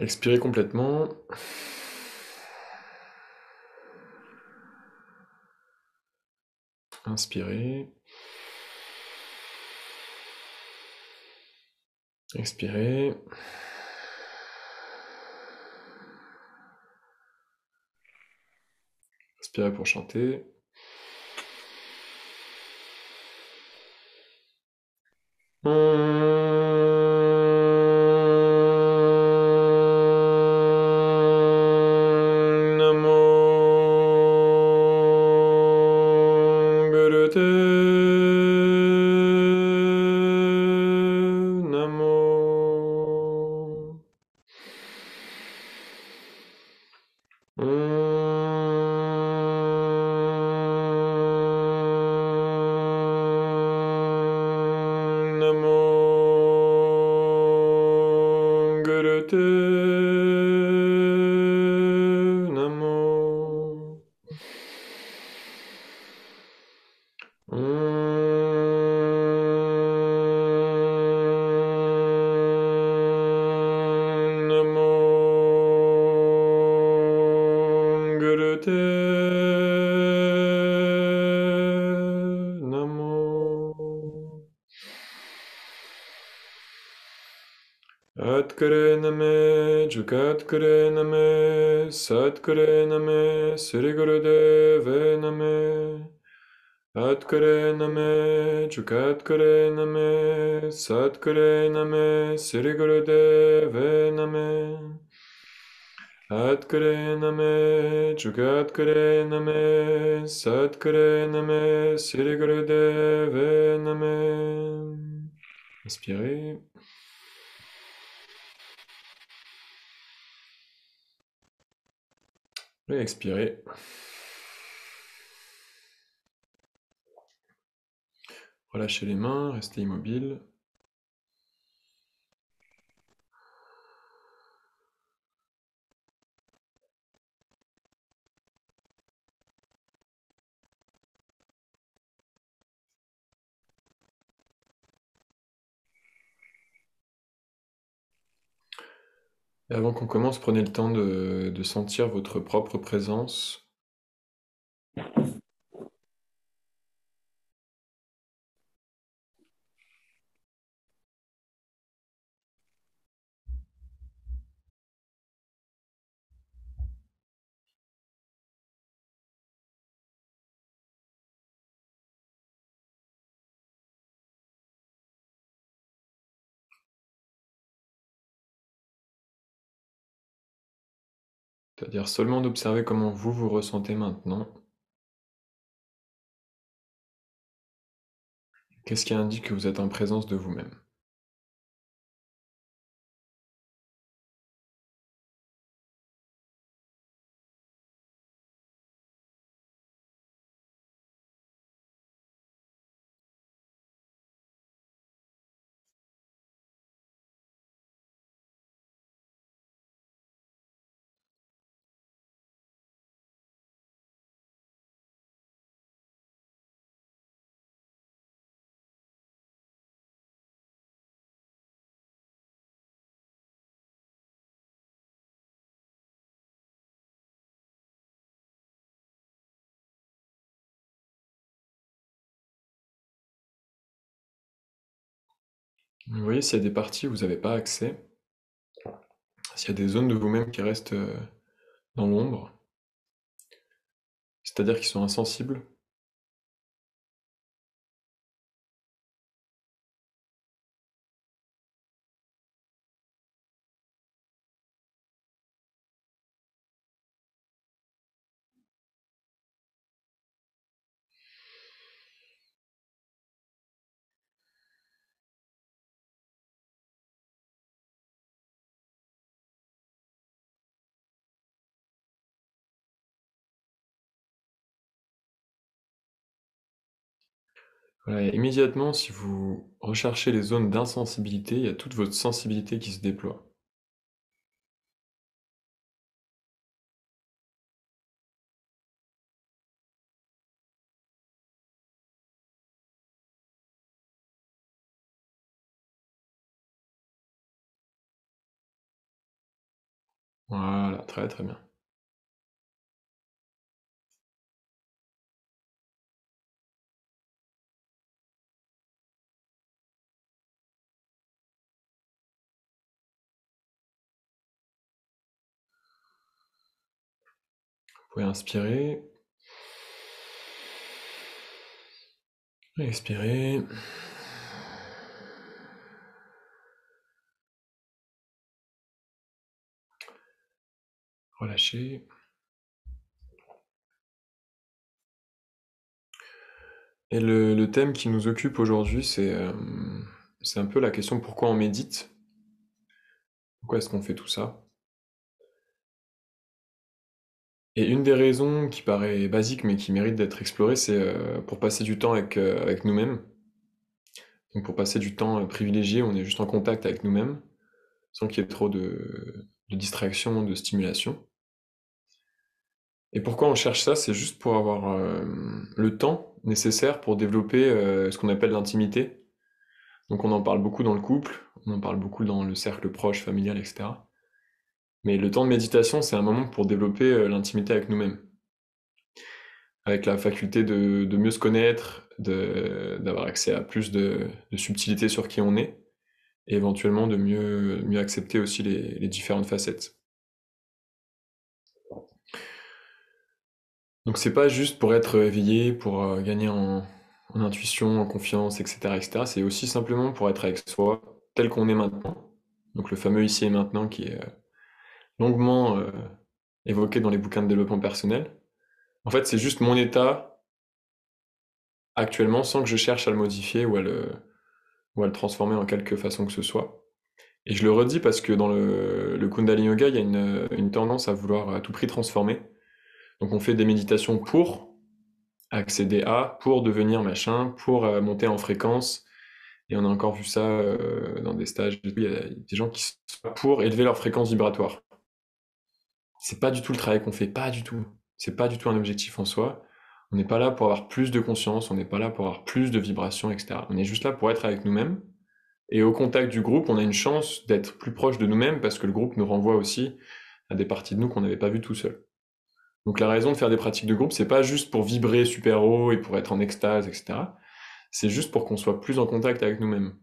Expirez complètement. Inspirez. Expirez. Inspirez pour chanter. Namo Gurudeva Namo. Namo Gurudeva Namo. Namo Gurudeva Namo. Atkare name, Jugatkare name, Satkare name, Sri Gurudeva name. Atkare name, Jugatkare name, Satkare name, Sri Gurudeva name. Atkare name, Jugatkare name, Satkare name, Sri Gurudeva name. Inspirez. Et expirez. Relâchez les mains, restez immobile. Et avant qu'on commence, prenez le temps de sentir votre propre présence. C'est-à-dire seulement d'observer comment vous vous ressentez maintenant. Qu'est-ce qui indique que vous êtes en présence de vous-même? Vous voyez s'il y a des parties où vous n'avez pas accès, s'il y a des zones de vous-même qui restent dans l'ombre, c'est-à-dire qui sont insensibles. Voilà, et immédiatement, si vous recherchez les zones d'insensibilité, il y a toute votre sensibilité qui se déploie. Voilà, très très bien. Vous pouvez inspirer, expirer. Relâcher. Et le thème qui nous occupe aujourd'hui, c'est un peu la question pourquoi on médite, pourquoi est-ce qu'on fait tout ça. Et une des raisons qui paraît basique mais qui mérite d'être explorée, c'est pour passer du temps avec nous-mêmes. Donc pour passer du temps privilégié, on est juste en contact avec nous-mêmes, sans qu'il y ait trop de distraction, de stimulation. Et pourquoi on cherche ça? C'est juste pour avoir le temps nécessaire pour développer ce qu'on appelle l'intimité. Donc on en parle beaucoup dans le couple, on en parle beaucoup dans le cercle proche, familial, etc. Mais le temps de méditation, c'est un moment pour développer l'intimité avec nous-mêmes, avec la faculté de mieux se connaître, d'avoir accès à plus de subtilité sur qui on est, et éventuellement de mieux accepter aussi les différentes facettes. Donc c'est pas juste pour être éveillé, pour gagner en intuition, en confiance, etc., etc. C'est aussi simplement pour être avec soi, tel qu'on est maintenant. Donc le fameux ici et maintenant qui est longuement évoqué dans les bouquins de développement personnel. En fait, c'est juste mon état actuellement sans que je cherche à le modifier ou à le transformer en quelque façon que ce soit. Et je le redis parce que dans le Kundalini Yoga, il y a une tendance à vouloir à tout prix transformer. Donc on fait des méditations pour accéder à, pour devenir machin, pour monter en fréquence. Et on a encore vu ça dans des stages. Il y a des gens qui sont pour élever leur fréquence vibratoire. C'est pas du tout le travail qu'on fait, pas du tout. C'est pas du tout un objectif en soi. On n'est pas là pour avoir plus de conscience, on n'est pas là pour avoir plus de vibrations, etc. On est juste là pour être avec nous-mêmes. Et au contact du groupe, on a une chance d'être plus proche de nous-mêmes parce que le groupe nous renvoie aussi à des parties de nous qu'on n'avait pas vues tout seul. Donc la raison de faire des pratiques de groupe, c'est pas juste pour vibrer super haut et pour être en extase, etc. C'est juste pour qu'on soit plus en contact avec nous-mêmes.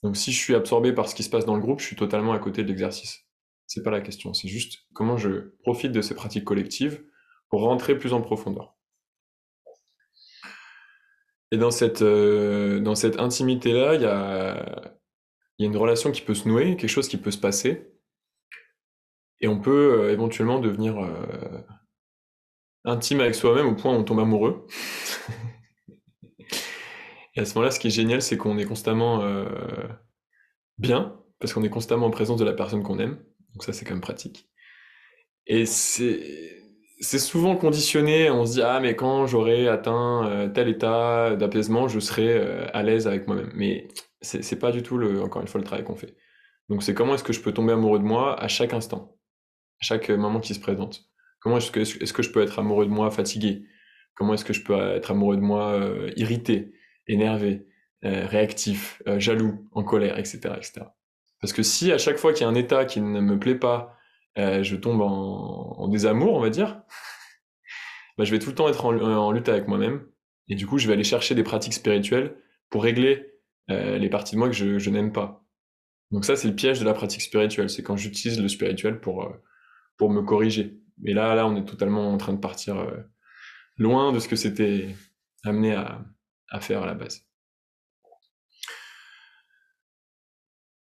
Donc si je suis absorbé par ce qui se passe dans le groupe, je suis totalement à côté de l'exercice. C'est pas la question, c'est juste comment je profite de ces pratiques collectives pour rentrer plus en profondeur. Et dans cette intimité-là, il y a une relation qui peut se nouer, quelque chose qui peut se passer, et on peut éventuellement devenir intime avec soi-même au point où on tombe amoureux. Et à ce moment-là, ce qui est génial, c'est qu'on est constamment bien, parce qu'on est constamment en présence de la personne qu'on aime. Donc ça, c'est quand même pratique. Et c'est souvent conditionné, on se dit, ah, mais quand j'aurai atteint tel état d'apaisement, je serai à l'aise avec moi-même. Mais c'est pas du tout, encore une fois, le travail qu'on fait. Donc c'est comment est-ce que je peux tomber amoureux de moi à chaque instant, à chaque moment qui se présente. Comment est-ce que je peux être amoureux de moi fatigué? Comment est-ce que je peux être amoureux de moi irrité, énervé, réactif, jaloux, en colère, etc., etc. Parce que si à chaque fois qu'il y a un état qui ne me plaît pas, je tombe en désamour, on va dire, bah, je vais tout le temps être en lutte avec moi-même. Et du coup, je vais aller chercher des pratiques spirituelles pour régler les parties de moi que je n'aime pas. Donc ça, c'est le piège de la pratique spirituelle. C'est quand j'utilise le spirituel pour me corriger. Mais là, on est totalement en train de partir loin de ce que c'était amené à faire à la base.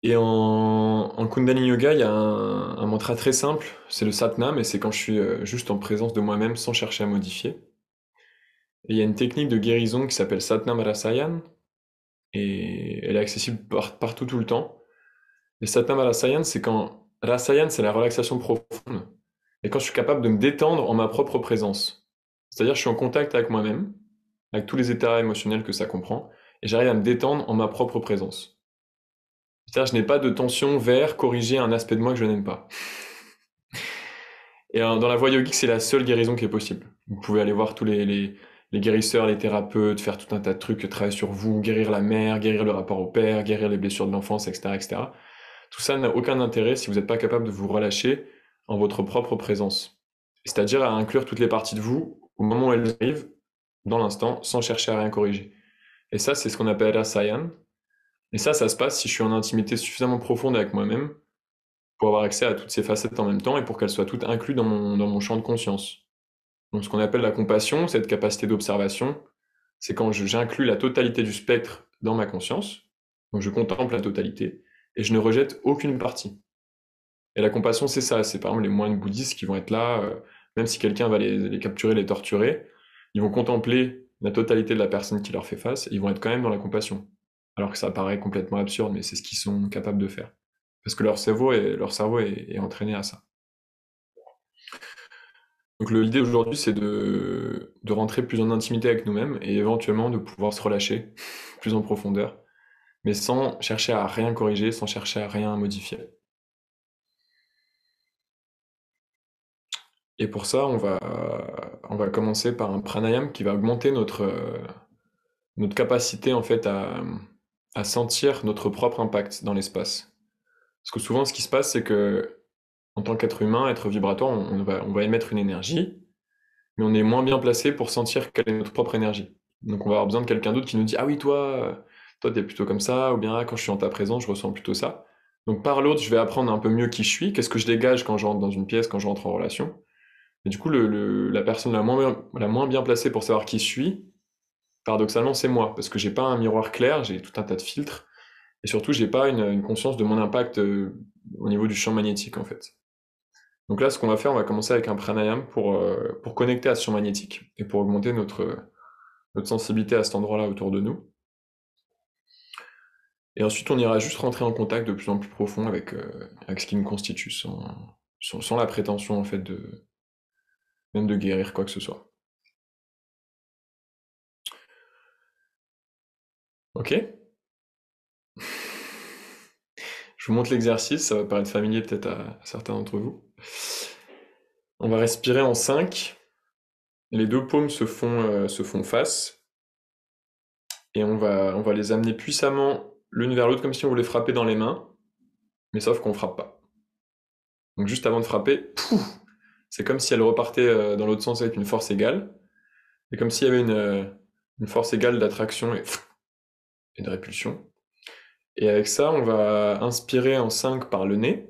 Et en Kundalini Yoga, il y a un mantra très simple, c'est le Satnam, et c'est quand je suis juste en présence de moi-même sans chercher à modifier. Et il y a une technique de guérison qui s'appelle Satnam Rasayan, et elle est accessible partout tout le temps. Et Satnam Rasayan, c'est quand... Rasayan, c'est la relaxation profonde, et quand je suis capable de me détendre en ma propre présence. C'est-à-dire je suis en contact avec moi-même, avec tous les états émotionnels que ça comprend, et j'arrive à me détendre en ma propre présence. C'est-à-dire je n'ai pas de tension vers corriger un aspect de moi que je n'aime pas. Et dans la voie yogique, c'est la seule guérison qui est possible. Vous pouvez aller voir tous les guérisseurs, les thérapeutes, faire tout un tas de trucs, travailler sur vous, guérir la mère, guérir le rapport au père, guérir les blessures de l'enfance, etc., etc. Tout ça n'a aucun intérêt si vous n'êtes pas capable de vous relâcher en votre propre présence. C'est-à-dire à inclure toutes les parties de vous au moment où elles arrivent, dans l'instant, sans chercher à rien corriger. Et ça, c'est ce qu'on appelle Rasayan. Et ça se passe si je suis en intimité suffisamment profonde avec moi-même pour avoir accès à toutes ces facettes en même temps et pour qu'elles soient toutes incluses dans mon champ de conscience. Donc ce qu'on appelle la compassion, cette capacité d'observation, c'est quand j'inclus la totalité du spectre dans ma conscience, donc je contemple la totalité, et je ne rejette aucune partie. Et la compassion, c'est ça, c'est par exemple les moines bouddhistes qui vont être là, même si quelqu'un va les capturer, les torturer, ils vont contempler la totalité de la personne qui leur fait face, et ils vont être quand même dans la compassion. Alors que ça paraît complètement absurde, mais c'est ce qu'ils sont capables de faire. Parce que leur cerveau est entraîné à ça. Donc l'idée aujourd'hui, c'est de rentrer plus en intimité avec nous-mêmes et éventuellement de pouvoir se relâcher plus en profondeur, mais sans chercher à rien corriger, sans chercher à rien modifier. Et pour ça, on va commencer par un pranayam qui va augmenter notre capacité en fait à sentir notre propre impact dans l'espace. Parce que souvent, ce qui se passe, c'est que en tant qu'être humain, être vibratoire, on va émettre une énergie, mais on est moins bien placé pour sentir quelle est notre propre énergie. Donc on va avoir besoin de quelqu'un d'autre qui nous dit ah oui toi t'es plutôt comme ça, ou bien ah, quand je suis en ta présence je ressens plutôt ça. Donc par l'autre je vais apprendre un peu mieux qui je suis, qu'est-ce que je dégage quand je rentre dans une pièce, quand je rentre en relation. Et du coup la personne la moins bien placée pour savoir qui je suis, paradoxalement c'est moi, parce que j'ai pas un miroir clair, j'ai tout un tas de filtres, et surtout j'ai pas une conscience de mon impact au niveau du champ magnétique en fait. Donc là, ce qu'on va faire, on va commencer avec un pranayam pour connecter à ce champ magnétique et pour augmenter notre sensibilité à cet endroit-là autour de nous. Et ensuite, on ira juste rentrer en contact de plus en plus profond avec ce qui nous constitue, sans la prétention, en fait, même de guérir quoi que ce soit. Ok? Je vous montre l'exercice, ça va paraître familier peut-être à certains d'entre vous. On va respirer en 5. Les deux paumes se font face, et on va les amener puissamment l'une vers l'autre, comme si on voulait frapper dans les mains, mais sauf qu'on frappe pas. Donc juste avant de frapper, pouf, c'est comme si elle repartait dans l'autre sens avec une force égale, et comme s'il y avait une force égale d'attraction et de répulsion. Et avec ça, on va inspirer en 5 par le nez,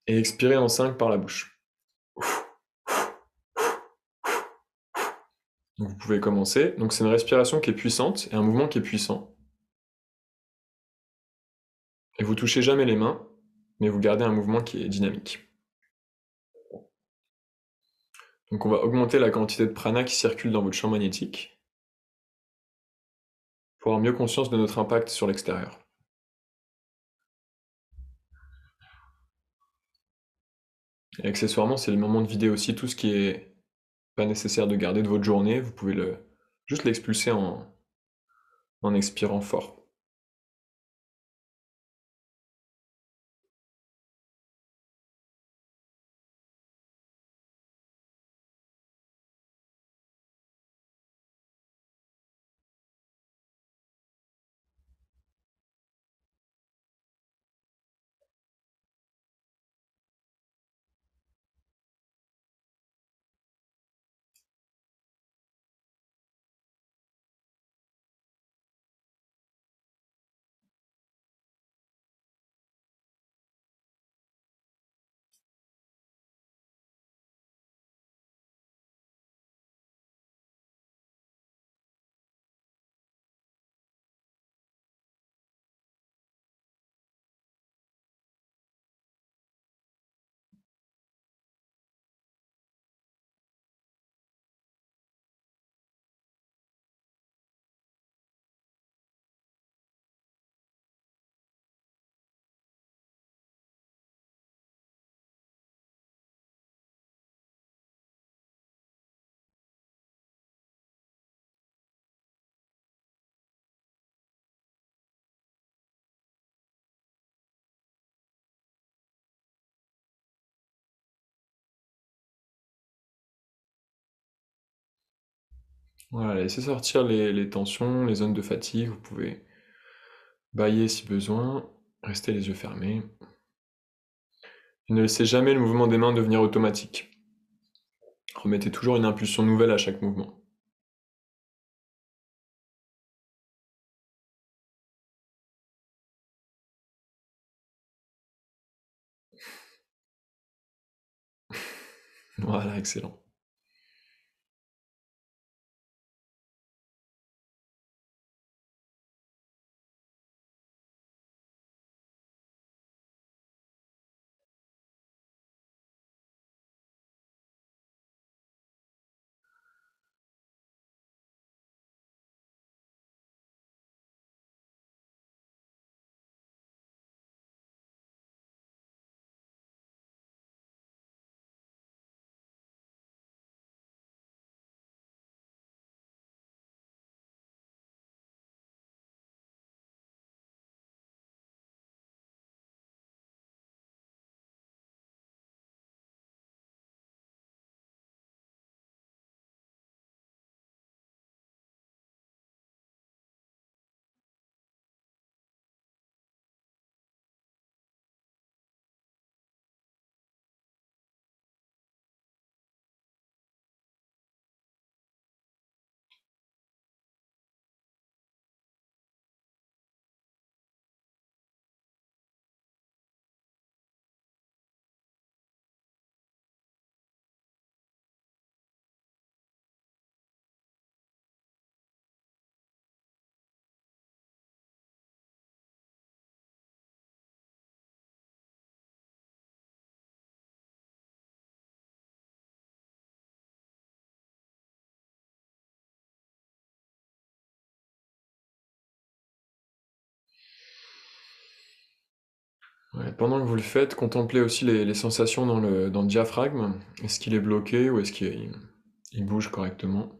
et expirer en 5 par la bouche. Donc vous pouvez commencer. Donc c'est une respiration qui est puissante, et un mouvement qui est puissant. Et vous touchez jamais les mains, mais vous gardez un mouvement qui est dynamique. Donc on va augmenter la quantité de prana qui circule dans votre champ magnétique, pour avoir mieux conscience de notre impact sur l'extérieur. Et accessoirement, c'est le moment de vider aussi tout ce qui est pas nécessaire de garder de votre journée, vous pouvez juste l'expulser en expirant fort. Voilà, laissez sortir les tensions, les zones de fatigue, vous pouvez bâiller si besoin, rester les yeux fermés. Ne laissez jamais le mouvement des mains devenir automatique. Remettez toujours une impulsion nouvelle à chaque mouvement. Voilà, excellent. Ouais, pendant que vous le faites, contemplez aussi les sensations dans le diaphragme. Est-ce qu'il est bloqué ou est-ce qu'il bouge correctement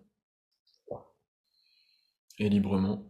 et librement?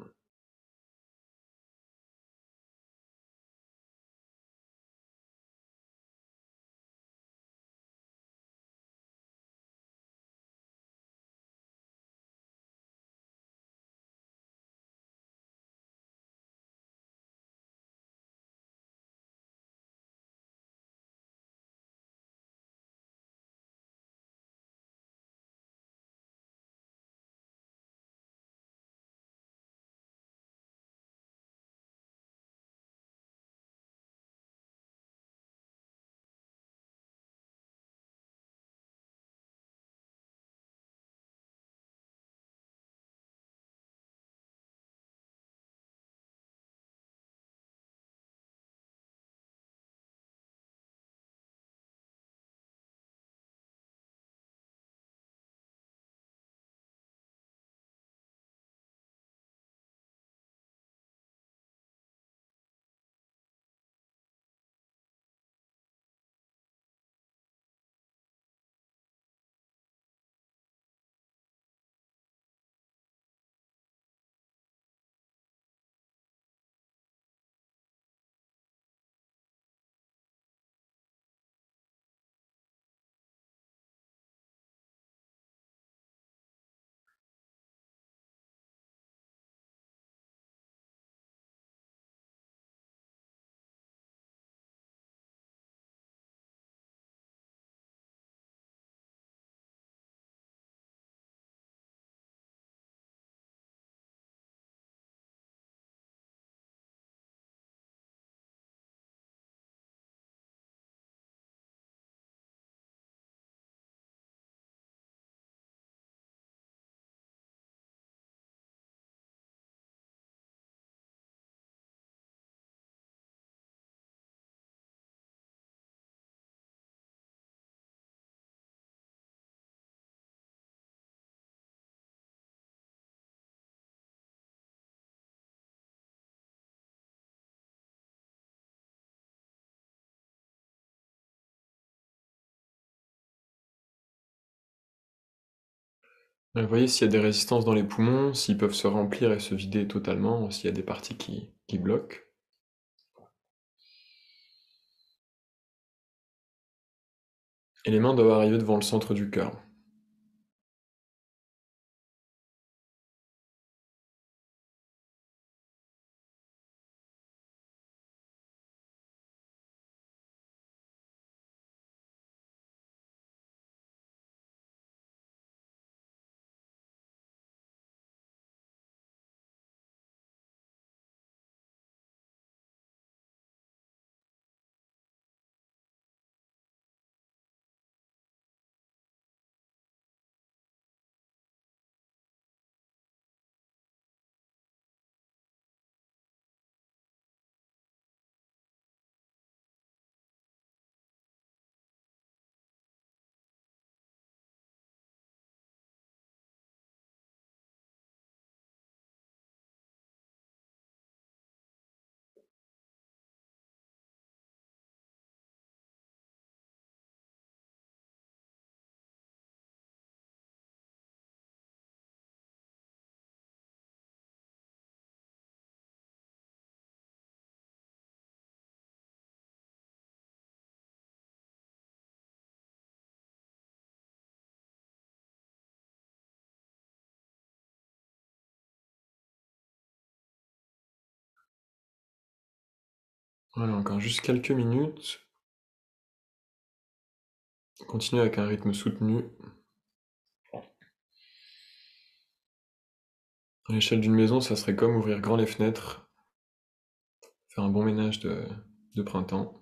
Voyez s'il y a des résistances dans les poumons, s'ils peuvent se remplir et se vider totalement, s'il y a des parties qui bloquent. Et les mains doivent arriver devant le centre du cœur. Voilà, encore juste quelques minutes. Continue avec un rythme soutenu. À l'échelle d'une maison, ça serait comme ouvrir grand les fenêtres, faire un bon ménage de printemps.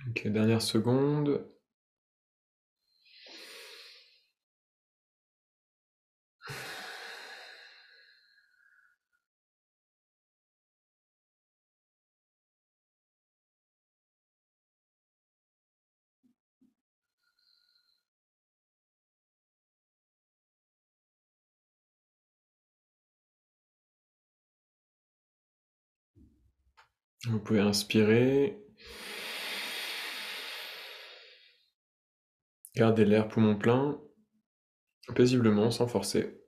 Ok, dernière seconde. Vous pouvez inspirer. Gardez l'air poumon plein, paisiblement, sans forcer.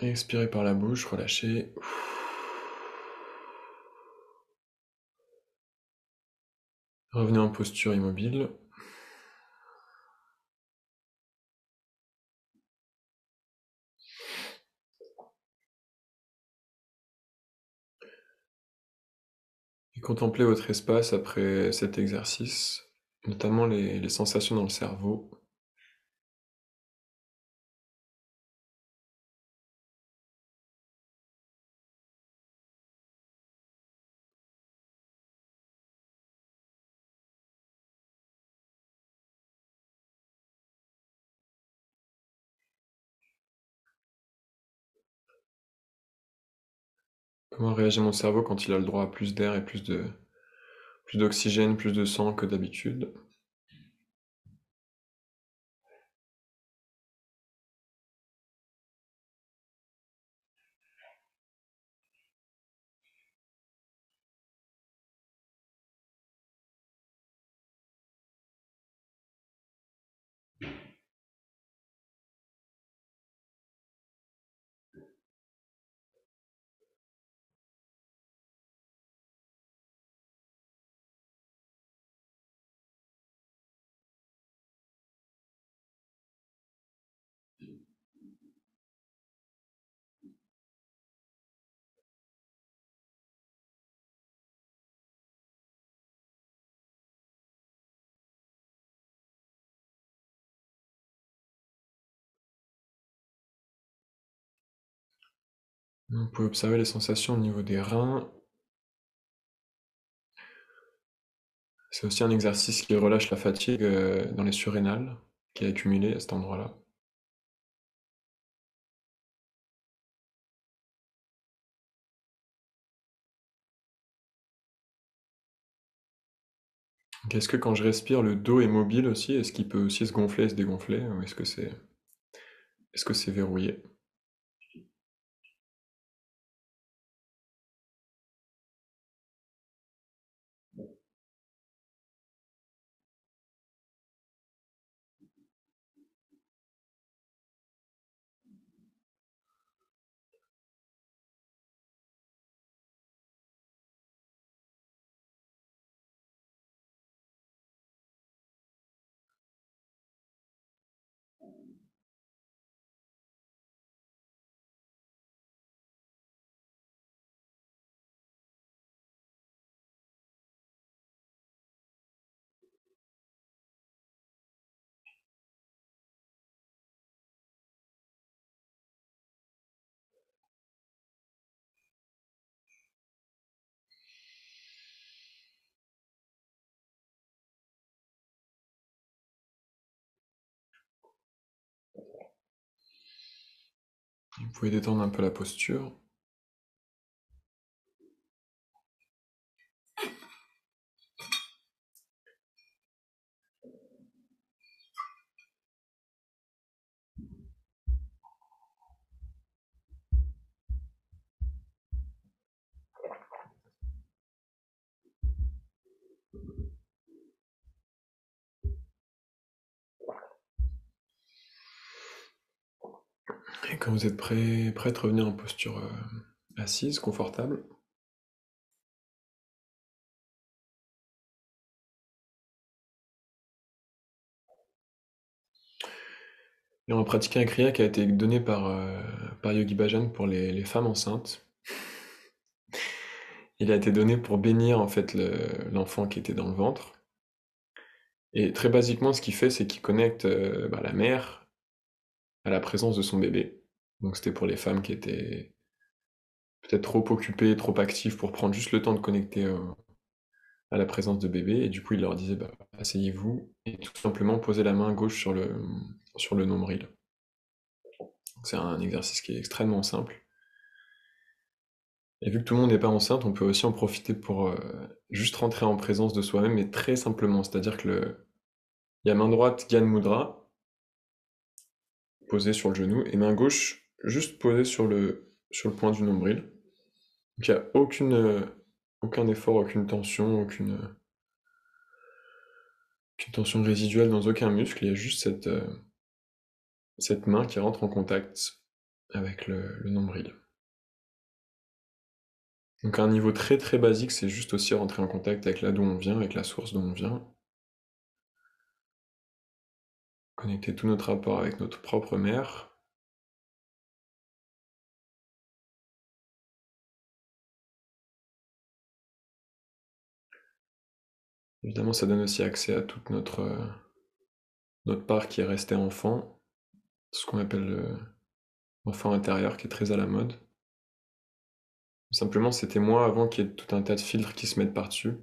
Et expirez par la bouche, relâchez. Revenez en posture immobile. Et contemplez votre espace après cet exercice, notamment les sensations dans le cerveau. Comment réagit mon cerveau quand il a le droit à plus d'air et plus d'oxygène, plus de sang que d'habitude? Vous pouvez observer les sensations au niveau des reins, C'est aussi un exercice qui relâche la fatigue dans les surrénales, qui est accumulée à cet endroit-là. Donc, est-ce que quand je respire, le dos est mobile aussi? Est-ce qu'il peut aussi se gonfler et se dégonfler? Ou est-ce que c'est verrouillé? Vous pouvez détendre un peu la posture. Et quand vous êtes prête, revenez en posture assise, confortable. Et on va pratiquer un kriya qui a été donné par Yogi Bhajan pour les femmes enceintes. Il a été donné pour bénir en fait l'enfant qui était dans le ventre. Et très basiquement, ce qu'il fait, c'est qu'il connecte la mère à la présence de son bébé. Donc c'était pour les femmes qui étaient peut-être trop occupées, trop actives pour prendre juste le temps de connecter à la présence de bébé. Et du coup, il leur disait, bah, asseyez-vous et tout simplement posez la main gauche sur le nombril. C'est un exercice qui est extrêmement simple. Et vu que tout le monde n'est pas enceinte, on peut aussi en profiter pour juste rentrer en présence de soi-même, mais très simplement. C'est-à-dire que il y a main droite, Gyan Mudra, posée sur le genou, et main gauche, juste posée sur le point du nombril. Donc il n'y a aucun effort, aucune tension résiduelle dans aucun muscle. Il y a juste cette main qui rentre en contact avec le nombril. Donc à un niveau très très basique, c'est juste aussi rentrer en contact avec là d'où on vient, avec la source d'où on vient. Connecter tout notre rapport avec notre propre mère. Évidemment, ça donne aussi accès à toute notre part qui est restée enfant, ce qu'on appelle l'enfant intérieur, qui est très à la mode. Simplement, c'était moi avant qu'il y ait tout un tas de filtres qui se mettent par-dessus.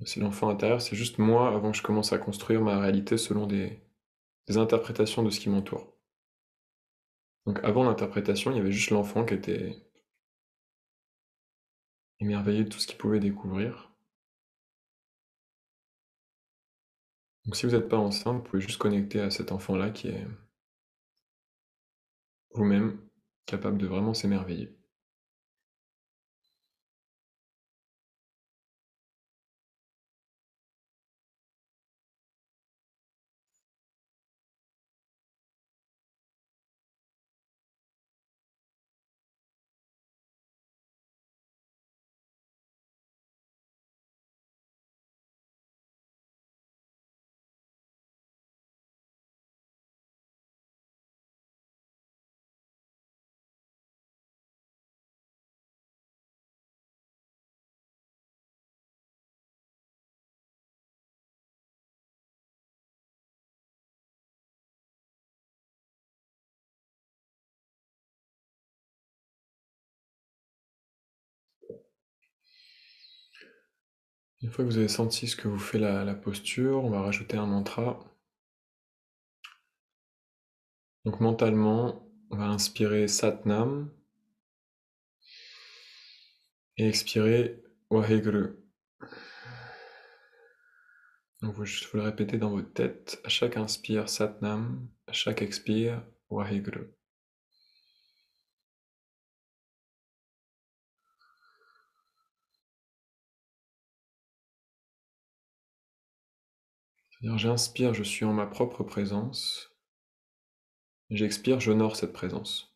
C'est l'enfant intérieur, c'est juste moi avant que je commence à construire ma réalité selon des interprétations de ce qui m'entoure. Donc avant l'interprétation, il y avait juste l'enfant qui était émerveillé de tout ce qu'il pouvait découvrir. Donc si vous n'êtes pas enceinte, vous pouvez juste connecter à cet enfant-là qui est vous-même, capable de vraiment s'émerveiller. Une fois que vous avez senti ce que vous fait la posture, on va rajouter un mantra. Donc mentalement, on va inspirer Satnam et expirer Waheguru. Donc vous juste vous le répétez dans votre tête. À chaque inspire, Satnam. À chaque expire, Waheguru. C'est-à-dire j'inspire, je suis en ma propre présence. J'expire, j'honore cette présence.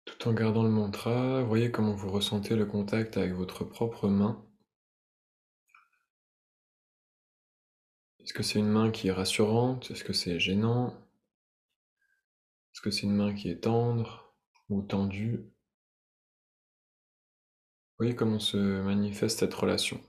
Tout en gardant le mantra, voyez comment vous ressentez le contact avec votre propre main. Est-ce que c'est une main qui est rassurante? Est-ce que c'est gênant? Est-ce que c'est une main qui est tendre ou tendue? Voyez comment se manifeste cette relation.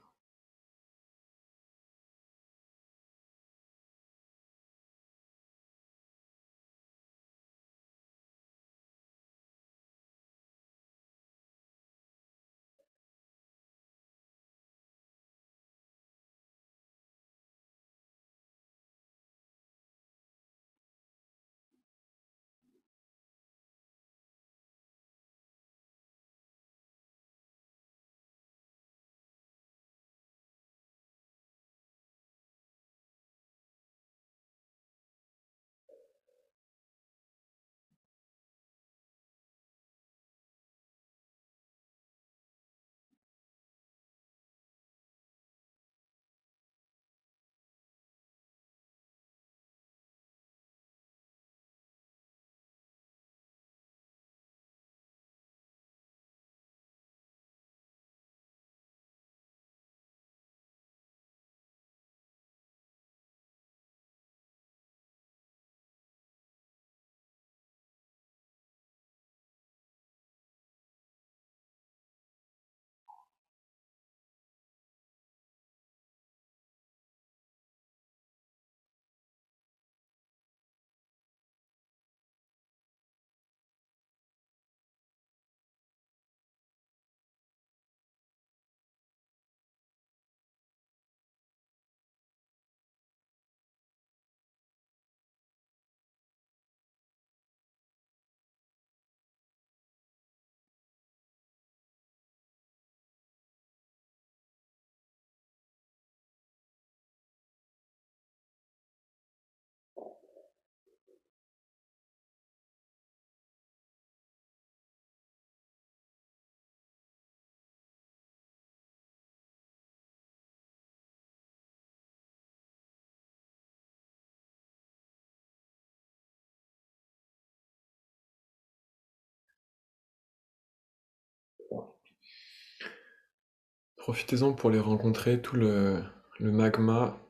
Profitez-en pour les rencontrer, tout le magma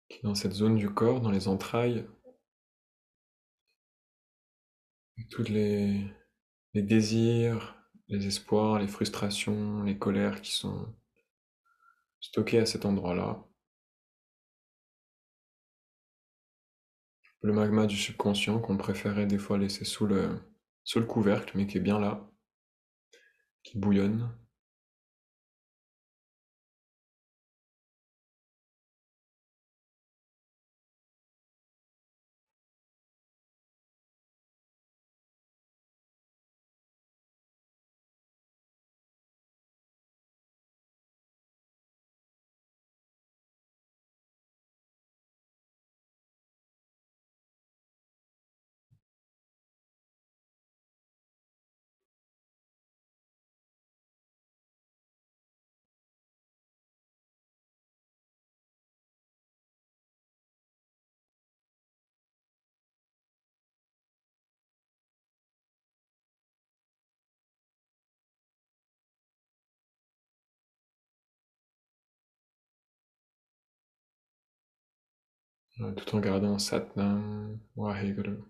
qui est dans cette zone du corps, dans les entrailles, et tous les désirs, les espoirs, les frustrations, les colères qui sont stockées à cet endroit-là. Le magma du subconscient qu'on préférait des fois laisser sous le couvercle, mais qui est bien là, qui bouillonne. Tout en gardant Satnam, Waheguru.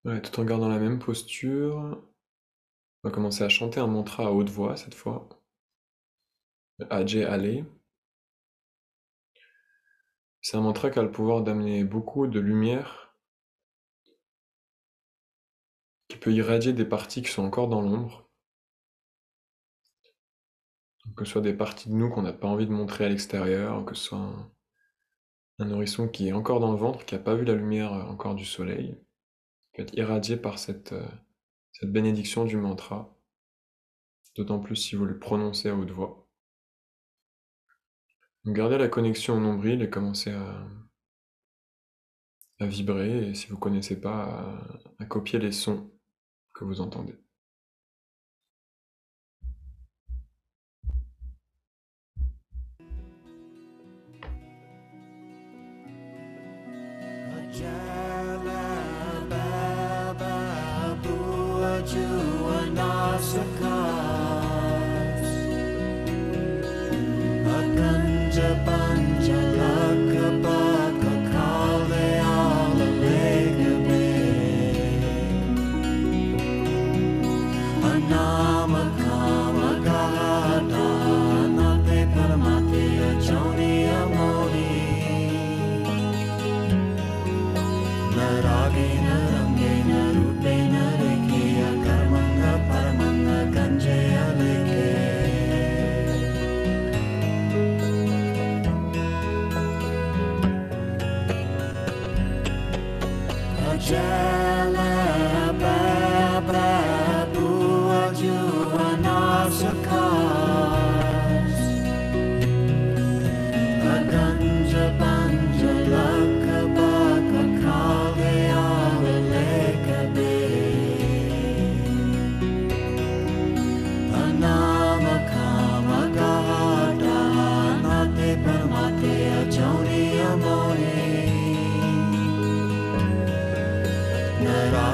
Ouais, tout en gardant la même posture, on va commencer à chanter un mantra à haute voix cette fois. Ajay Ale. C'est un mantra qui a le pouvoir d'amener beaucoup de lumière, qui peut irradier des parties qui sont encore dans l'ombre, que ce soit des parties de nous qu'on n'a pas envie de montrer à l'extérieur, que ce soit un nourrisson qui est encore dans le ventre, qui n'a pas vu la lumière encore du soleil, qui peut être irradié par cette bénédiction du mantra, d'autant plus si vous le prononcez à haute voix. Donc gardez la connexion au nombril et commencez à vibrer, et si vous ne connaissez pas, à copier les sons que vous entendez.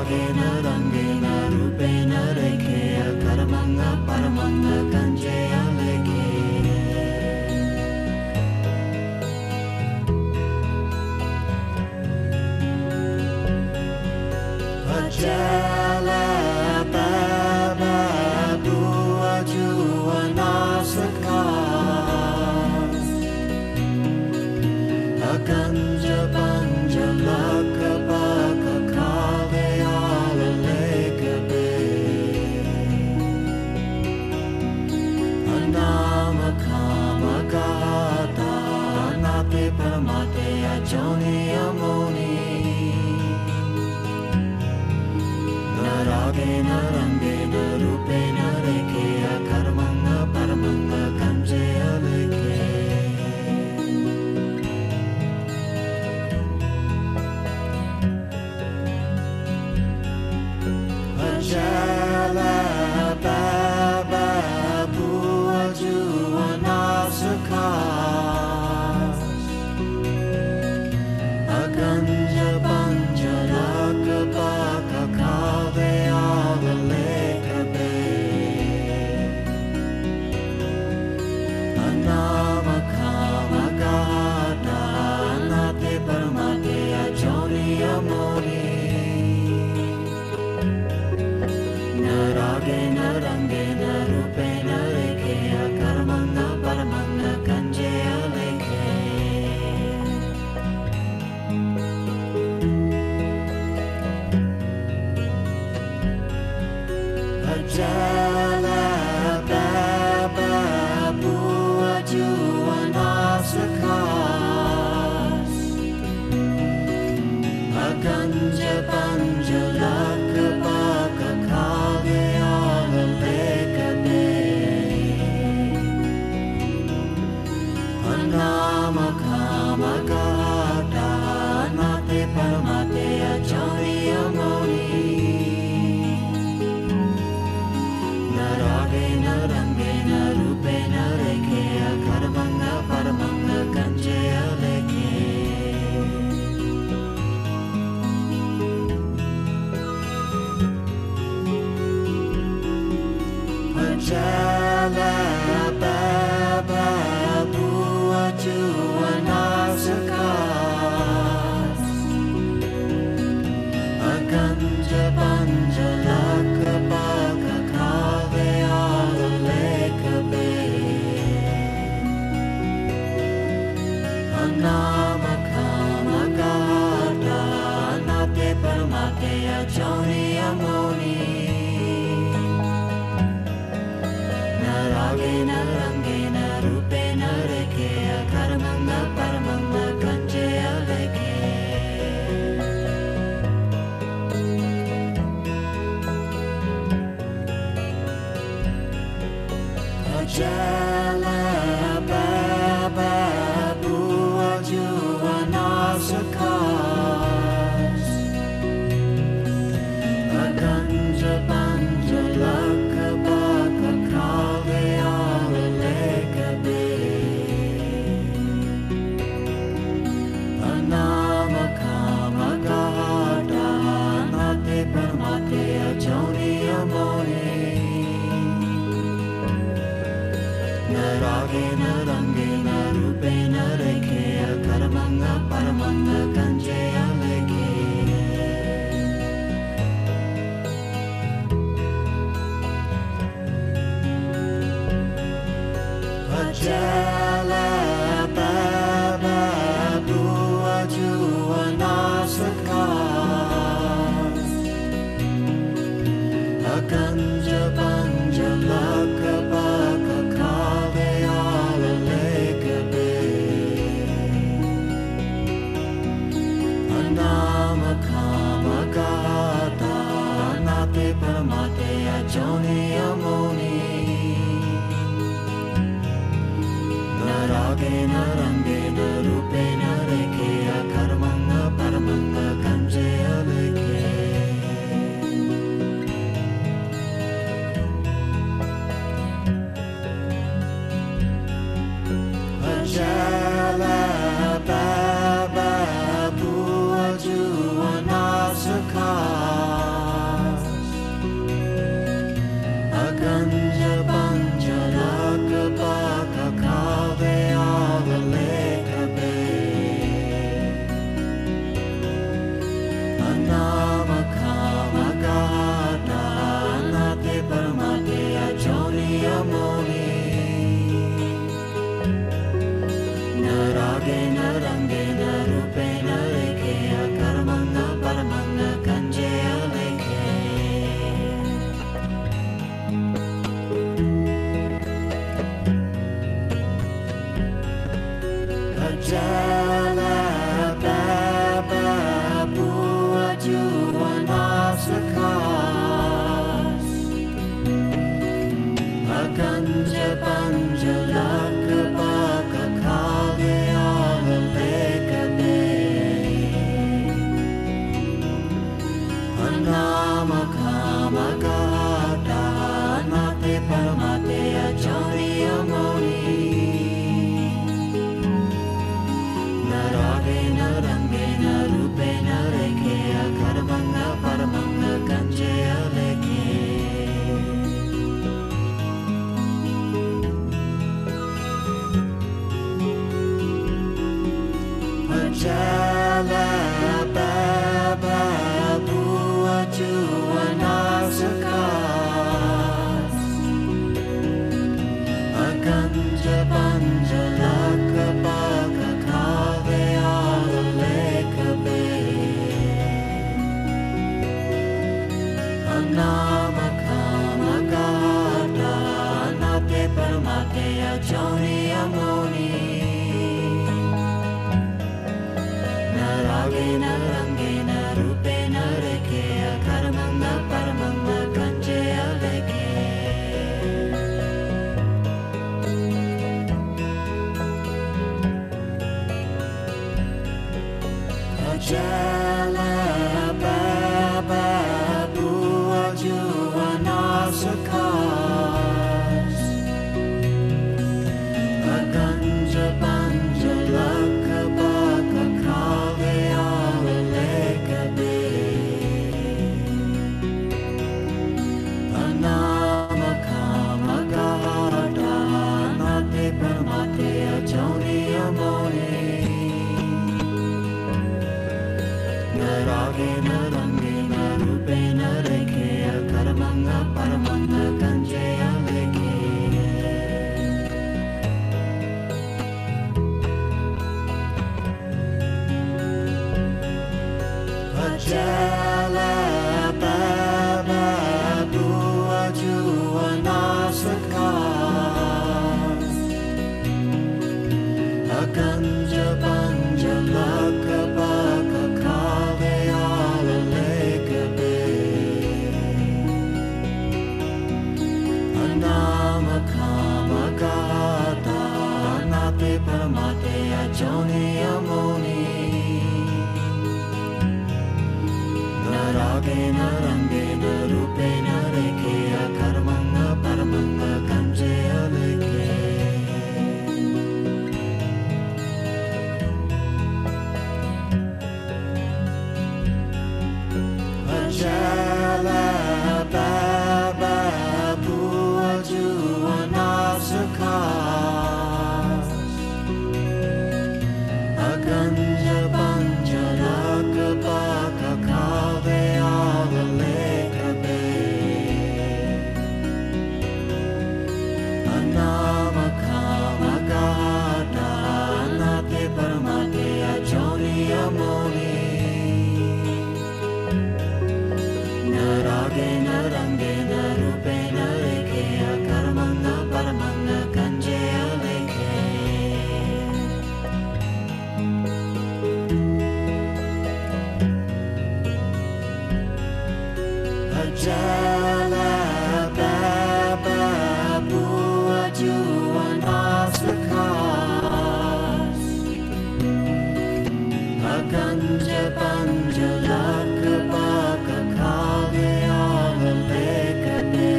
Naragena Rangena Rupena Rekea Karamanga Paramanga Kanjaya Leke Ajala Baba Bua Jua Nasakas Akanja Banja Laka Baka Kale Ala Leka Be Anama Kama Gata Anate Paramate Ajoni Amoni Naragena Rangena Rupena Rekea Karamanga Paramanga Kanjaya Leke Ajala Baba Bua Jua Nasakas Aganja Banja Laka Baka Kale Ala Leka Be Anama Kama Gata Anate Paramate Ajoni Amoni Naragena Rangena Rupena Rekea Karamanga Paramanga Kanjaya Leke Ajala Baba Bua Jua Nasakas Aganja Banja Laka Baka Kale Ala Leka Be Anama Kama Gata Anate Paramate Ajoni Amoni Naragena Rangena Rupena Rekea Karamanga Paramanga Kanjaya Leke Ajala Baba Bua Jua Nasakas Aganja Banja Laka Baka Kale Ala Leka Be Anama Kama Gata Anate Paramate Ajoni Amoni Naragena Rangena Rupena Rekea Karamanga Paramanga Kanjaya Leke Ajala Baba Bua Jua Nasakas Aganja Banja Laka Baka Kale Ala Leka Be Anama Kama Gata Anate Paramate Ajoni Amoni Naragena Rangena Rupena Rekea Karamanga Paramanga Kanjaya Leke Ajala Baba Bua Jua Nasakas Aganja Banja Laka Baka Kale Ala Leka Be Ajala Baba Buaju Anasakas Aganja Banjala Kabaka Kale Ala Lekabe Anama Kama Gata Anate Paramate Ajani Amoni Naragena Rangena Rupena Rekea Karamanga Paramanga Kanjaya Leke Ajala Baba Buaju Anasakas Aganja Banjala Kabaka Kale Ala Lekabe Anama Kama Gata Anate Paramate Ajoni Amoni Naragena Rangena Rupena Rekea Karamanga Paramanga Kanjaya Leke Ajala Baba Buaju Anasakas Aganja Banjala Kabaka Kale Ala Lekabe Anama Kama Gata Anate Paramate Ajoni Amoni Naragena Rangena Rupena Rekea Karamanga Paramanga Kanjaya Leke Ajala Baba Buaju Anasakas Aganja Banjala Kabaka Kale Ala Lekabe Anama Kama Gata Anate Paramate Ajoni Amoni Naragena Rangena Rupena Rekea Karamanga Paramanga Kanjaya Leke Ajala Baba Buaju Anasakas Aganja Banjala Kabaka Kale Ala Lekabe Anama Kama Gata Anate Paramate Ajoni Amoni Naragena Rangena Rupena Rekea Karamanga Paramanga Kanjaya Leke Ajala Baba Buaju Anasakas Aganja Banjala Kabaka Kale Ala Lekabe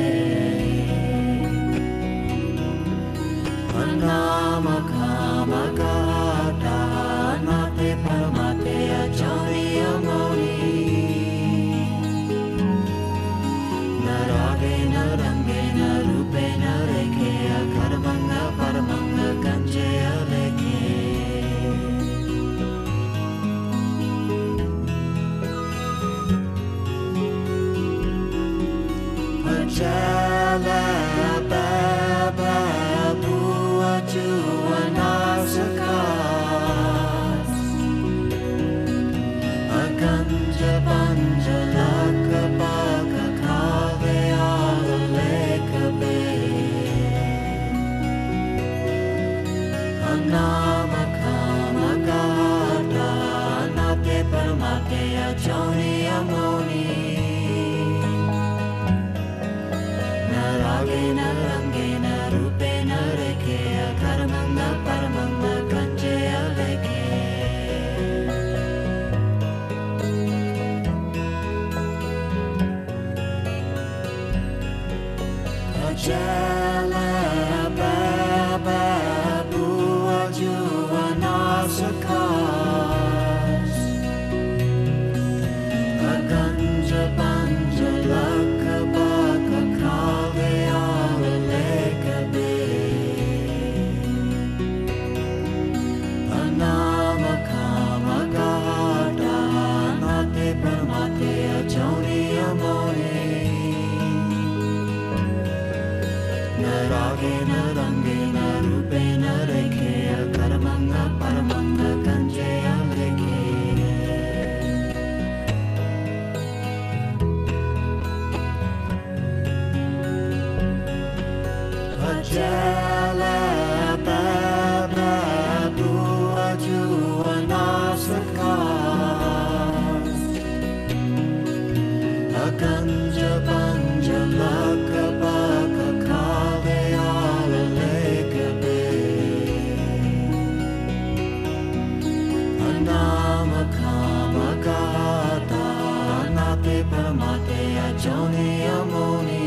Anama Kama Gata Anate Paramate Ajoni Amoni Naragena Rangena Rupena Rekea Karamanga Paramanga Kanjaya Leke nasakas aganja panja lakabaka kalyala lekabe anama kama gata nate paramate ajoni amone naragena rangena rupena rekheya karamanga paramanga kanjeya lekhe ajala baba bua jua nasakas aganja panja lakabaka kalyala lekabe anama kama gata nate paramate ajoni amoni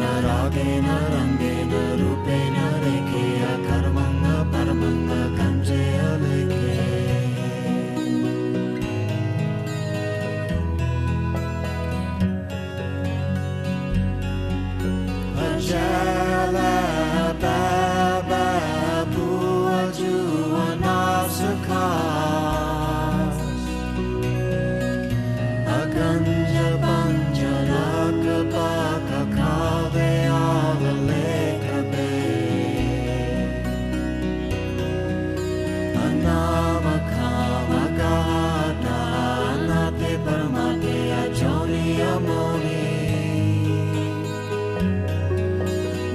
naragena rangena rupena rekheya karamanga paramanga kanjeya lekhe ajala baba bua jua nasakas aganja panja lakabaka kalyala lekabe anama kama gata nate paramate ajoni amoni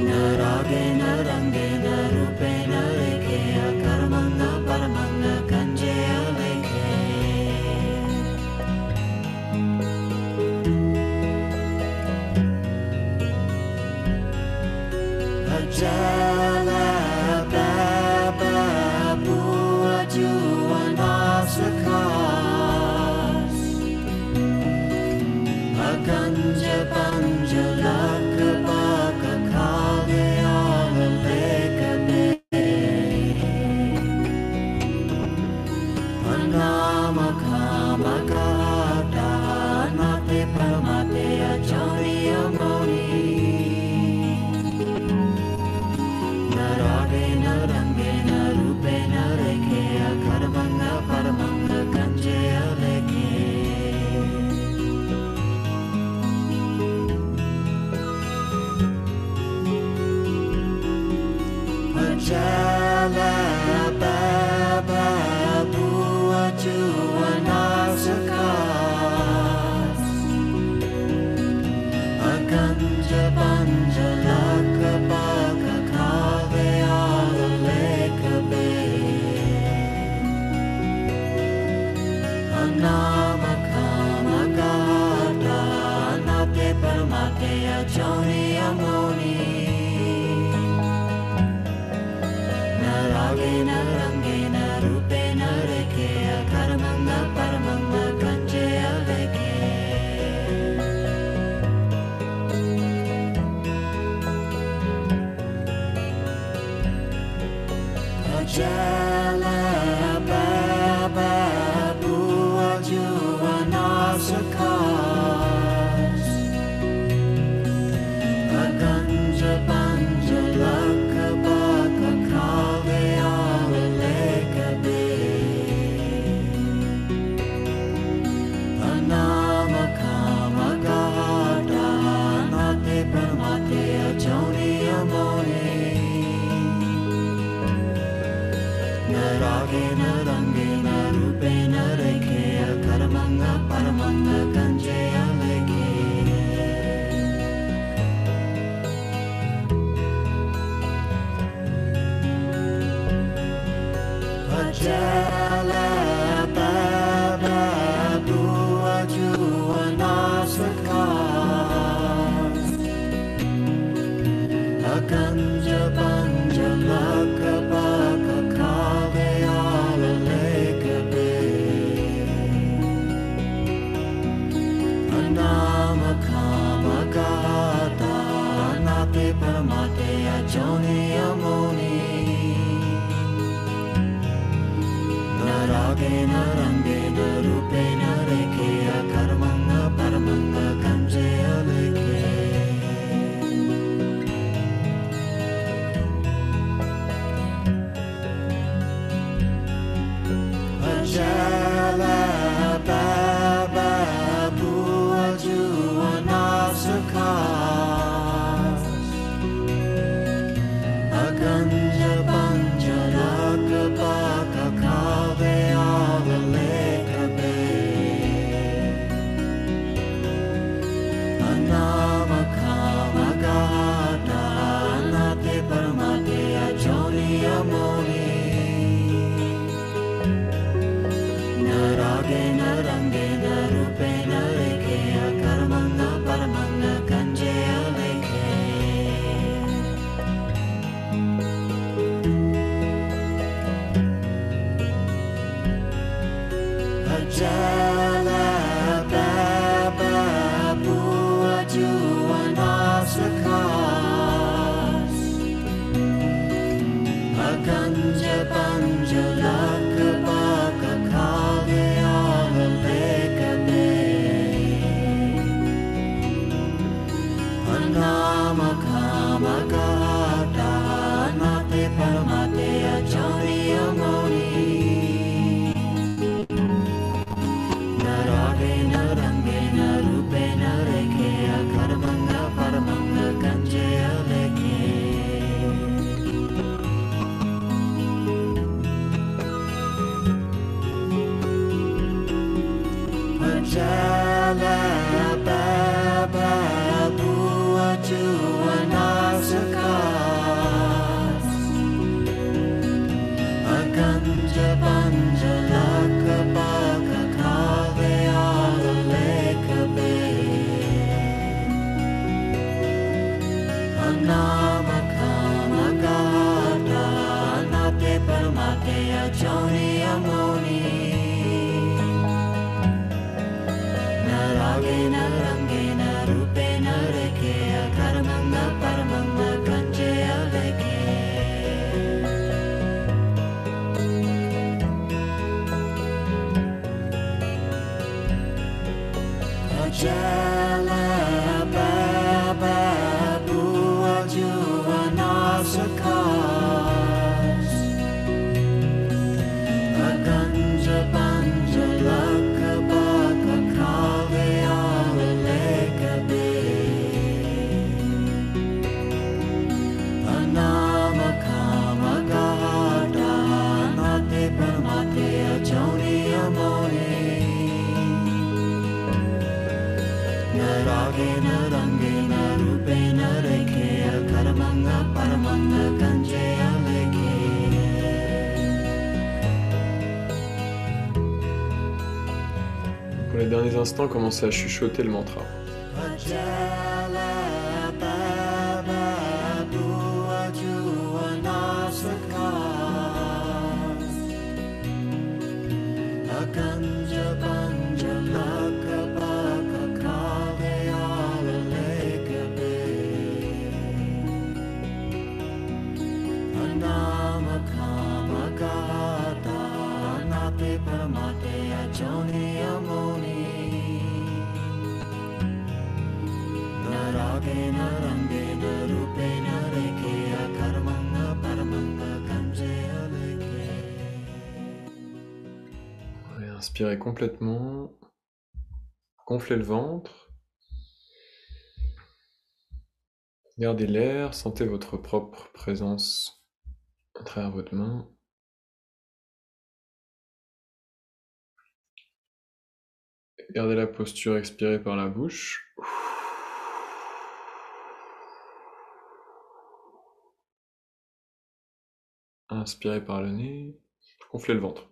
naragena rangena rupena rekheya karamanga paramanga kanjeya lekhe ajala baba bua jua nasakas aganja panja lakabaka kalyala lekabe anama kama gata nate paramate ajoni amoni naragena rangena rupena rekheya karamanga paramanga kanjeya lekhe ajala baba bua jua nasakas aganja panja lakabaka kalyala lekabe anama kama gata nate paramate ajoni amoni naragena rangena rupena rekheya karamanga paramanga kanjeya lekhe ajala baba bua jua nasakas aganja panja lakabaka kalyala lekabe anama kama gata nate paramate ajoni amoni naragena rangena rupena rekheya karamanga paramanga kanjeya lekhe ajala baba bua jua nasakas aganja panja lakabaka kalyala lekabe anama kama gata nate paramate ajoni amoni Aganja Panja Laka Baka Kalyala Leka Be Anama Kama Gata Anate Paramate Ajani Amoni Narage Narange Narupe Nareke Akaramanga Paramanga Kanjaya Leke Jala Baba Bua Juanasakas Aganja Banja Laka Baka Kalyala Leka Be Anama Kama Gata Anate Paramate Ajani Amoni Naragena Rangena Rupena Reke Akaramanga Paramanga Kanjaya Leke Ajala Baba Bua Juanasakas Aganja Banja Laka Baka Kalyala Leka Be Anama Kama Gata Anate Paramate Ajoni Amoni Narage Narange Narupe Nareke Akaramanga Paramanga Kanjaya Leke Pour les derniers instants, commencez à chuchoter le mantra. Ajala Baba Bua Juanasakas Aganja Banja Laka Baka Kalyala Leka Be Anama Kama Gata Anate Paramate Ajoni Amoni Narage Narange Narupe Nareke Akaramanga Paramanga Kanjaya Leke Et inspirez complètement, gonflez le ventre, gardez l'air, sentez votre propre présence à travers votre main. Gardez la posture, expirez par la bouche. Inspirez par le nez, gonflez le ventre.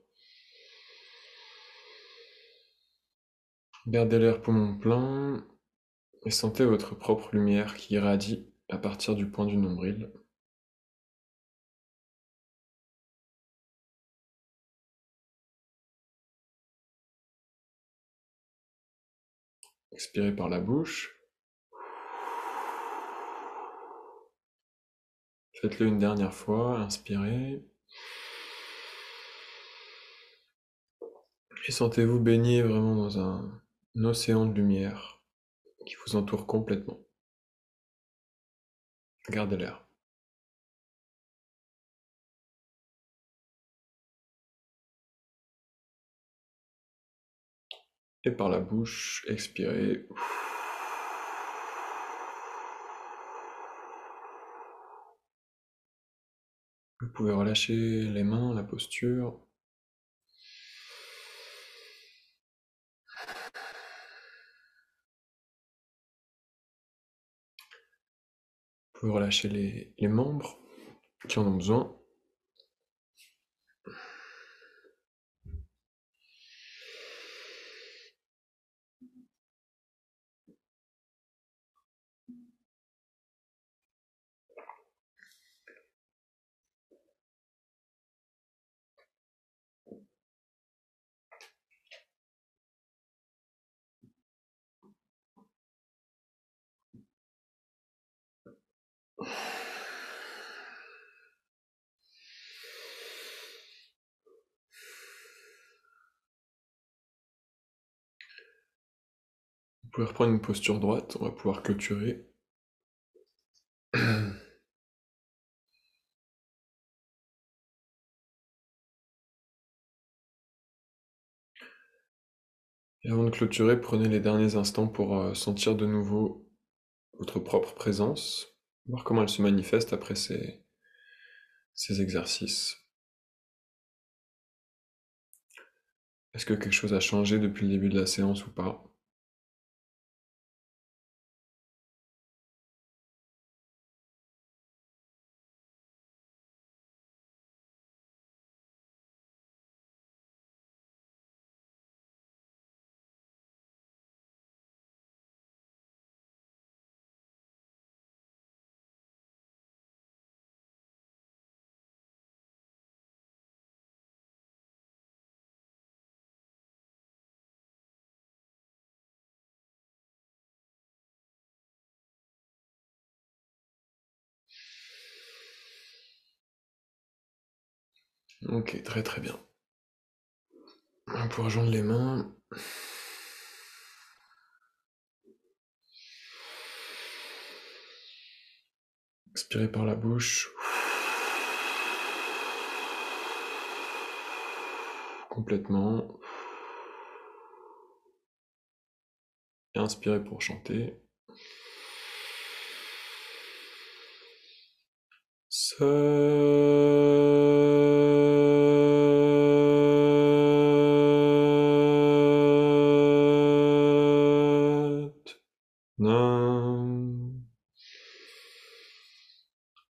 Gardez l'air poumon plein et sentez votre propre lumière qui irradie à partir du point du nombril. Expirez par la bouche. Faites-le une dernière fois, inspirez. Et sentez-vous baigner vraiment dans un océan de lumière qui vous entoure complètement. Gardez l'air. Et par la bouche, expirez. Vous pouvez relâcher les mains, la posture. Vous pouvez relâcher les membres qui en ont besoin. pouvez reprendre une posture droite, on va pouvoir clôturer. Et avant de clôturer, prenez les derniers instants pour sentir de nouveau votre propre présence, voir comment elle se manifeste après ces exercices. Est-ce que quelque chose a changé depuis le début de la séance ou pas? Ok, très très bien. On peut rejoindre les mains. Expirez par la bouche. Complètement. Et inspirez pour chanter. Sat Nam.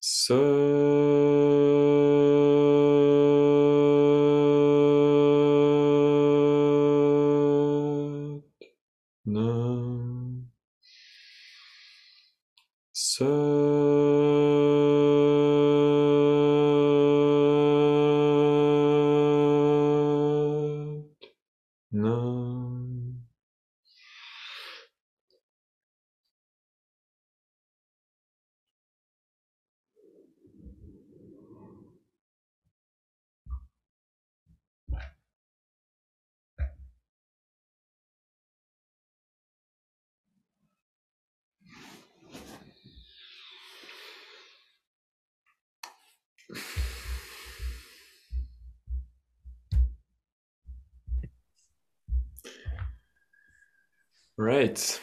Sat Nam. Sat Nam. Right.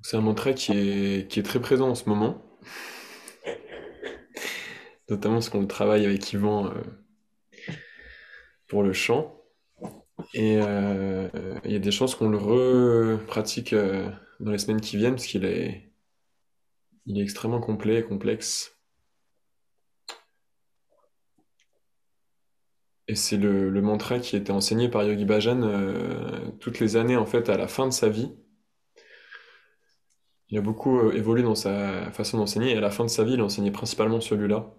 C'est un mantra qui est très présent en ce moment, notamment parce qu'on le travaille avec Yvan pour le chant. Et il y a des chances qu'on le repratique dans les semaines qui viennent, parce il est extrêmement complet et complexe. Et c'est le mantra qui a été enseigné par Yogi Bhajan toutes les années, en fait, à la fin de sa vie. Il a beaucoup évolué dans sa façon d'enseigner, et à la fin de sa vie, il enseignait principalement celui-là.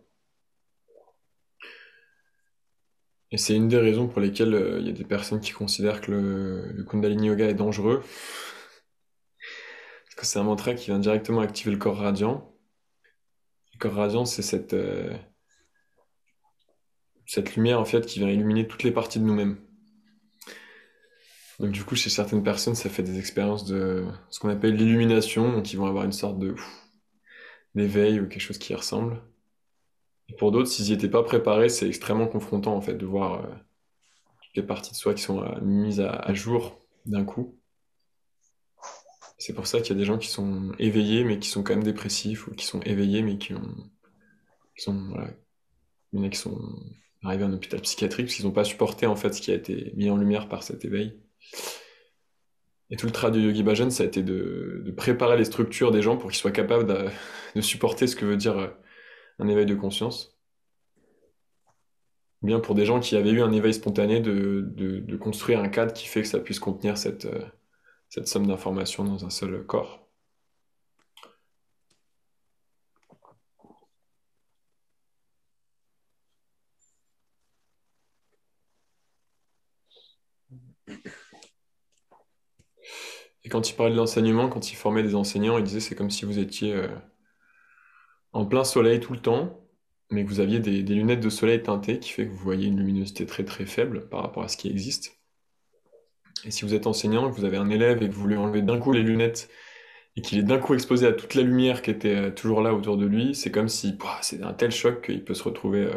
Et c'est une des raisons pour lesquelles il y a des personnes qui considèrent que le Kundalini Yoga est dangereux, parce que c'est un mantra qui vient directement activer le corps radiant. Le corps radiant, c'est cette lumière en fait qui vient illuminer toutes les parties de nous-mêmes. Donc du coup, chez certaines personnes, ça fait des expériences de ce qu'on appelle l'illumination, donc ils vont avoir une sorte d'éveil ou quelque chose qui y ressemble. Et pour d'autres, s'ils n'y étaient pas préparés, c'est extrêmement confrontant en fait de voir toutes les parties de soi qui sont mises à jour d'un coup. C'est pour ça qu'il y a des gens qui sont éveillés mais qui sont quand même dépressifs, ou qui sont éveillés mais qui sont voilà, il y en a qui sont arrivés en hôpital psychiatrique parce qu'ils n'ont pas supporté en fait ce qui a été mis en lumière par cet éveil. Et tout le travail de Yogi Bhajan, ça a été de préparer les structures des gens pour qu'ils soient capables de supporter ce que veut dire un éveil de conscience. Ou bien pour des gens qui avaient eu un éveil spontané, de construire un cadre qui fait que ça puisse contenir cette somme d'informations dans un seul corps. Et quand il parlait de l'enseignement, quand il formait des enseignants, il disait c'est comme si vous étiez en plein soleil tout le temps, mais que vous aviez des lunettes de soleil teintées qui fait que vous voyez une luminosité très très faible par rapport à ce qui existe. Et si vous êtes enseignant, que vous avez un élève et que vous lui enlevez d'un coup les lunettes et qu'il est d'un coup exposé à toute la lumière qui était toujours là autour de lui, c'est comme si c'est un tel choc qu'il peut se retrouver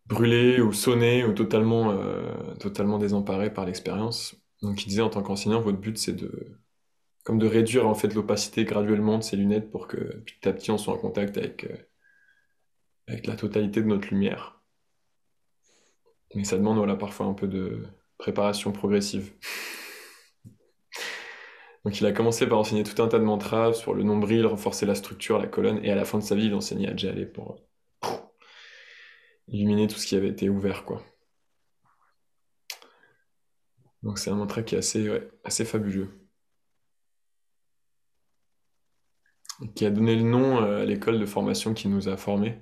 brûlé ou sonné ou totalement désemparé par l'expérience. Donc il disait en tant qu'enseignant, votre but c'est comme de réduire en fait l'opacité graduellement de ces lunettes pour que petit à petit on soit en contact avec la totalité de notre lumière. Mais ça demande voilà, parfois un peu de préparation progressive. Donc il a commencé par enseigner tout un tas de mantras sur le nombril, renforcer la structure, la colonne, et à la fin de sa vie, il enseignait à Djale pour illuminer tout ce qui avait été ouvert, quoi. Donc c'est un mantra qui est assez fabuleux. Et qui a donné le nom à l'école de formation qui nous a formés.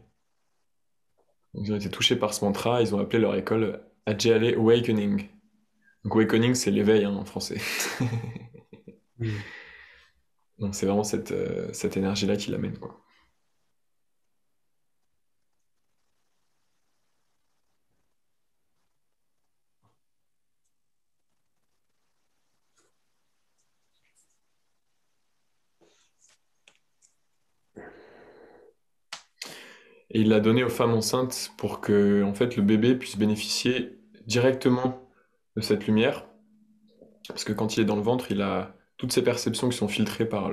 Donc, ils ont été touchés par ce mantra, ils ont appelé leur école Adjale Awakening. Donc Awakening, c'est l'éveil hein, en français. Mm. Donc c'est vraiment cette énergie-là qui l'amène, quoi. Et il l'a donné aux femmes enceintes pour que en fait, le bébé puisse bénéficier directement de cette lumière. Parce que quand il est dans le ventre, il a toutes ces perceptions qui sont filtrées par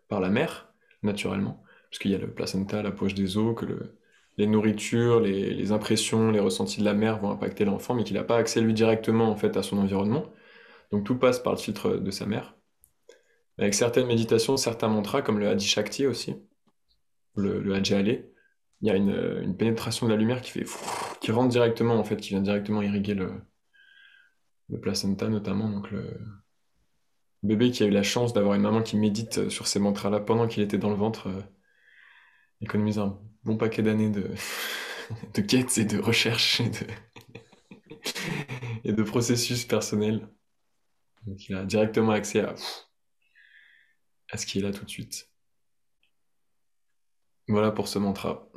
la mère, naturellement. Parce qu'il y a le placenta, la poche des os, les nourritures, les impressions, les ressentis de la mère vont impacter l'enfant, mais qu'il n'a pas accès lui directement en fait à son environnement. Donc tout passe par le filtre de sa mère. Avec certaines méditations, certains mantras, comme le Adi Shakti aussi, le Ajale, il y a une pénétration de la lumière qui rentre directement en fait, qui vient directement irriguer le placenta notamment, donc le bébé qui a eu la chance d'avoir une maman qui médite sur ces mantras-là pendant qu'il était dans le ventre, économise un bon paquet d'années de quêtes et de recherches et de processus personnels. Donc il a directement accès à ce qui est là tout de suite. Voilà pour ce mantra.